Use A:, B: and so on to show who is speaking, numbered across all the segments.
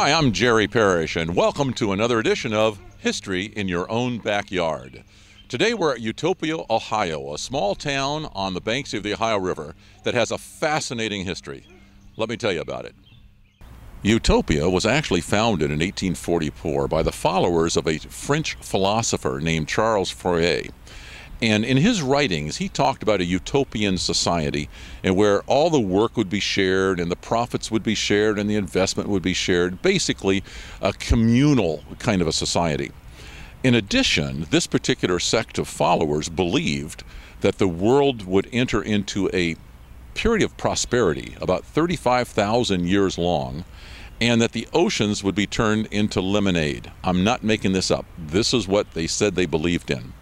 A: Hi, I'm Jerry Parrish, and welcome to another edition of History in Your Own Backyard. Today we're at Utopia, Ohio, a small town on the banks of the Ohio River that has a fascinating history. Let me tell you about it. Utopia was actually founded in 1844 by the followers of a French philosopher named Charles Fourier. And in his writings, he talked about a utopian society and where all the work would be shared and the profits would be shared and the investment would be shared, basically a communal kind of a society. In addition, this particular sect of followers believed that the world would enter into a period of prosperity about 35,000 years long, and that the oceans would be turned into lemonade. I'm not making this up. This is what they said they believed in.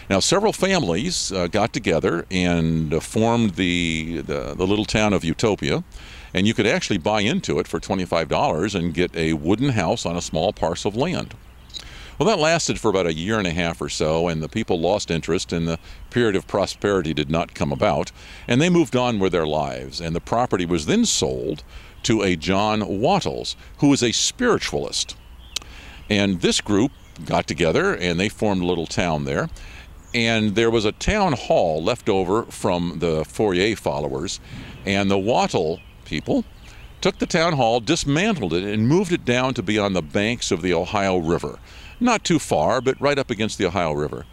A: Now, several families got together and formed the little town of Utopia, and you could actually buy into it for $25 and get a wooden house on a small parcel of land. Well, that lasted for about a year and a half or so, and the people lost interest, and the period of prosperity did not come about, and they moved on with their lives, and the property was then sold to a John Wattles, who was a spiritualist. And this group got together, and they formed a little town there. And there was a town hall left over from the Fourier followers, and the Wattle people took the town hall, dismantled it, and moved it down to be on the banks of the Ohio River. Not too far, but right up against the Ohio River.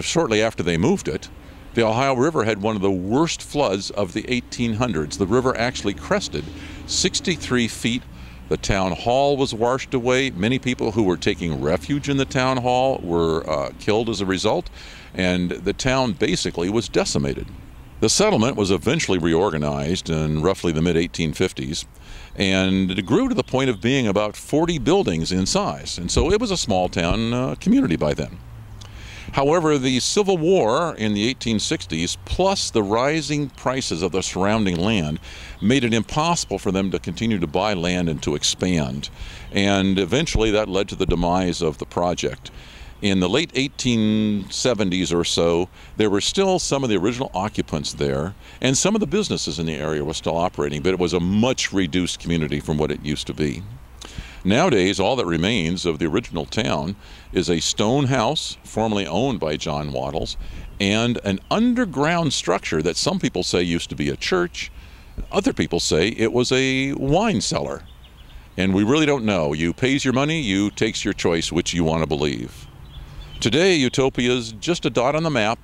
A: Shortly after they moved it, the Ohio River had one of the worst floods of the 1800s. The river actually crested 63 feet. The town hall was washed away. Many people who were taking refuge in the town hall were killed as a result, and the town basically was decimated. The settlement was eventually reorganized in roughly the mid-1850s, and it grew to the point of being about 40 buildings in size, and so it was a small town community by then. However, the Civil War in the 1860s, plus the rising prices of the surrounding land, made it impossible for them to continue to buy land and to expand. And eventually that led to the demise of the project. In the late 1870s or so, there were still some of the original occupants there, and some of the businesses in the area were still operating, but it was a much reduced community from what it used to be. Nowadays, all that remains of the original town is a stone house formerly owned by John Wattles and an underground structure that some people say used to be a church. Other people say it was a wine cellar. And we really don't know. You pays your money, you takes your choice which you want to believe. Today, Utopia is just a dot on the map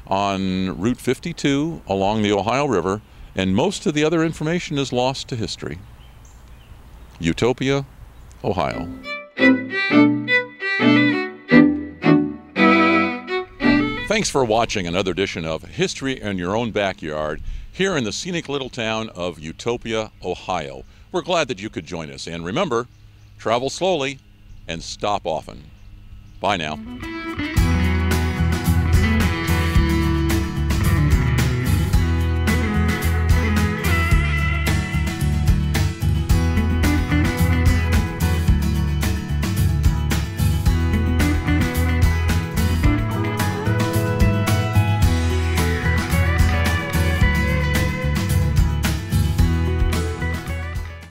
A: on Route 52 along the Ohio River, and most of the other information is lost to history. Utopia, Ohio. Thanks for watching another edition of History in Your Own Backyard here in the scenic little town of Utopia, Ohio. We're glad that you could join us. And remember, travel slowly and stop often. Bye now.